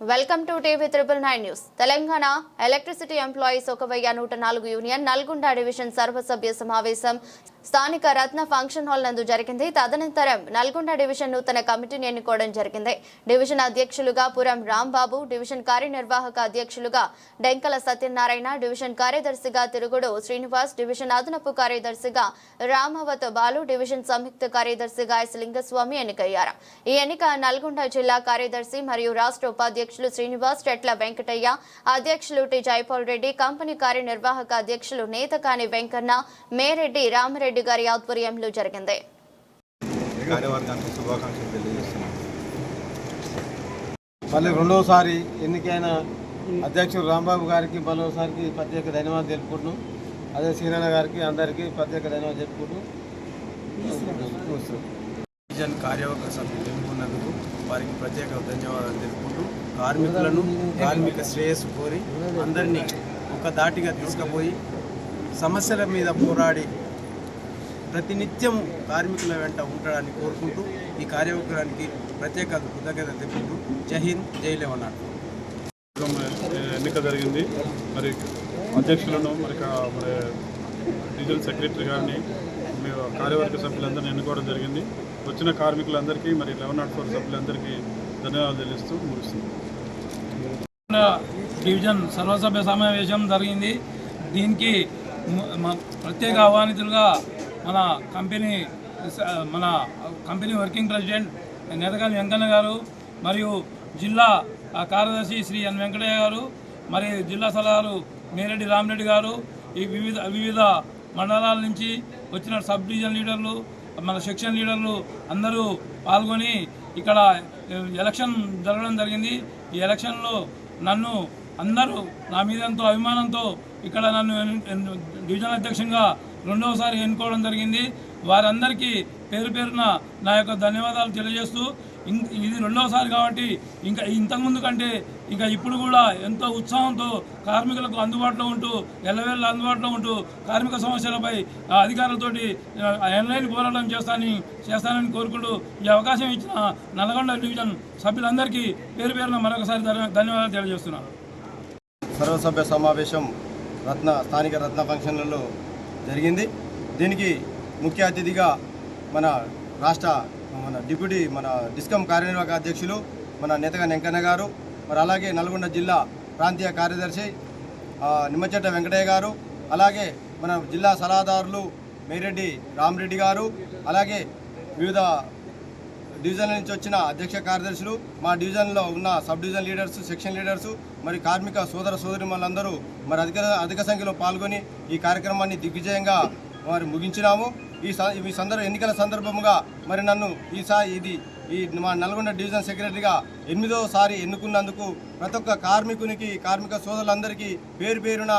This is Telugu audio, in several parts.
Welcome to TV 999 news. Telangana electricity employees 1104 union Nalgonda division సర్వసభ్య సమావేశం స్థానిక రత్న ఫంక్షన్ హాల్ నందు జరిగింది. తదనంతరం నల్గొండ డివిజన్ నూతన కమిటీని ఎన్నుకోవడం జరిగింది. డివిజన్ అధ్యక్షులుగా పురం రాంబాబు, డివిజన్ కార్యనిర్వాహక అధ్యక్షులుగా డెంకల సత్యనారాయణ, డివిజన్ కార్యదర్శిగా తిరుగుడు శ్రీనివాస్, డివిజన్ అదనపు కార్యదర్శిగా రామవత్ బాలు, డివిజన్ సంయుక్త కార్యదర్శిగా ఎస్ లింగస్వామి ఎన్నికయ్యారు. ఈ ఎన్నిక నల్గొండ జిల్లా కార్యదర్శి మరియు రాష్ట్ర ఉపాధ్యక్షులు శ్రీనివాస్, టెట్ల వెంకటయ్య, అధ్యక్షులు టి జైపాల్ రెడ్డి, కంపెనీ కార్యనిర్వాహక అధ్యక్షులు నేతకాని వెంకన్న, మేరెడ్డి రామరెడ్డి గారి ఆధ్వర్యంలో జరిగింది. మళ్ళీ రెండోసారి ఎన్నికైన అధ్యక్షుడు రాంబాబు గారికి మరోసారికి ప్రత్యేక ధన్యవాదాలు తెలుపుకుంటున్నాం. అదే సీనన్న గారికి అందరికీ ప్రత్యేక ధన్యవాదాలు తెలుపుకుంటూ డివిజన్ కార్యవర్గ సభ్యులు ఎన్నుకున్నందుకు వారికి ప్రత్యేక ధన్యవాదాలు తెలుపుకుంటూ కార్మిక శ్రేయస్సు కోరి అందరినీ ఒక దాటిగా తీసుకుపోయి సమస్యల మీద పోరాడి ప్రతినిత్యం కార్మికుల వెంట ఉండడాన్ని కోరుకుంటూ ఈ కార్యవర్గానికి ప్రత్యేక కృతజ్ఞత తెలుపుకుంటూ జై హింద్, జై లెవనాథ్. ఎన్నిక జరిగింది. మరి అధ్యక్షులను మరి డివిజనల్ సెక్రటరీ గారిని కార్యవర్గ సభ్యులందరినీ ఎన్నుకోవడం జరిగింది. వచ్చిన కార్మికులందరికీ మరి 1104 సభ్యులందరికీ ధన్యవాదాలు తెలుస్తూ ముగిస్తుంది. డివిజన్ సర్వసభ్య సమావేశం జరిగింది. దీనికి ప్రత్యేక ఆహ్వానితులుగా మన కంపెనీ వర్కింగ్ ప్రెసిడెంట్ నేతకాని వెంకన్న గారు, మరియు జిల్లా కార్యదర్శి శ్రీ ఎన్ వెంకటయ్య గారు, మరి జిల్లా సలహాలు మేరెడ్డి రామరెడ్డి గారు, ఈ వివిధ మండలాల నుంచి వచ్చిన సబ్ డివిజన్ లీడర్లు, మన సెక్షన్ లీడర్లు అందరూ పాల్గొని ఇక్కడ ఎలక్షన్ జరగడం జరిగింది. ఈ ఎలక్షన్లో నన్ను అందరూ నా మీద ఎంతో అభిమానంతో ఇక్కడ నన్ను డివిజన్ అధ్యక్షంగా రెండవసారి ఎన్నుకోవడం జరిగింది. వారందరికీ పేరు పేరున నా యొక్క ధన్యవాదాలు తెలియజేస్తూ, ఇది రెండవసారి కాబట్టి ఇంకా ఇంతకుముందు కంటే ఇంకా ఇప్పుడు కూడా ఎంతో ఉత్సాహంతో కార్మికులకు అందుబాటులో ఉంటూ ఎల్లవేళ్ళ అందుబాటులో ఉంటూ కార్మిక సమస్యలపై అధికారులతోటి ఆన్లైన్ పోరాటం చేస్తానని కోరుకుంటూ ఈ అవకాశం ఇచ్చిన నల్గొండ డివిజన్ సభ్యులందరికీ పేరు పేరున మరొకసారి ధన్యవాదాలు తెలియజేస్తున్నాను. సర్వసభ్య సమావేశం స్థానిక రత్న ఫంక్షన్లలో జరిగింది. దీనికి ముఖ్య అతిథిగా మన డిప్యూటీ డిస్కమ్ కార్యనిర్వాహక అధ్యక్షులు మన నేతగా వెంకన్న గారు, మరి అలాగే నల్గొండ జిల్లా ప్రాంతీయ కార్యదర్శి నిమ్మచెట్ట వెంకటయ్య గారు, అలాగే మన జిల్లా సలహాదారులు మేరెడ్డి రామరెడ్డి గారు, అలాగే వివిధ డివిజన్ల నుంచి వచ్చిన అధ్యక్ష కార్యదర్శులు, మా డివిజన్లో ఉన్న sub division leaders, section leaders, మరి కార్మిక సోదరిమణులందరూ మరి అధిక సంఖ్యలో పాల్గొని ఈ కార్యక్రమాన్ని దిగ్విజయంగా మరి ముగించినాము. ఎన్నికల సందర్భంగా మరి నన్ను మా నల్గొండ డివిజన్ సెక్రటరీగా 8వ ఎన్నుకున్నందుకు ప్రతి ఒక్క కార్మిక సోదరులందరికీ పేరు పేరున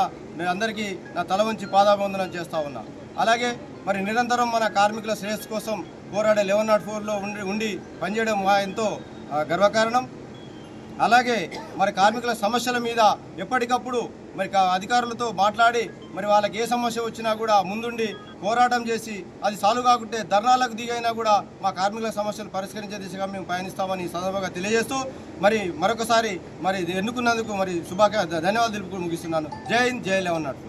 అందరికీ నా తల వంచి పాదాభివందనం చేస్తూ ఉన్నా. అలాగే మరి నిరంతరం మన కార్మికుల శ్రేయస్సు కోసం పోరాడే 1104లో ఉండి పనిచేయడం ఎంతో గర్వకారణం. అలాగే మరి కార్మికుల సమస్యల మీద ఎప్పటికప్పుడు మరి అధికారులతో మాట్లాడి మరి వాళ్ళకి ఏ సమస్య వచ్చినా కూడా ముందుండి పోరాటం చేసి అది సాల్వ్ కాకుంటే ధర్నాలకు దిగైనా కూడా మా కార్మికుల సమస్యలు పరిష్కరించే దిశగా మేము పయనిస్తామని సందర్భంగా తెలియజేస్తూ మరి మరొకసారి మరి ఎన్నుకున్నందుకు మరి ధన్యవాదాలు తెలుపుతూ ముగిస్తున్నాను. జై హింద్, జై లెవనాథ్.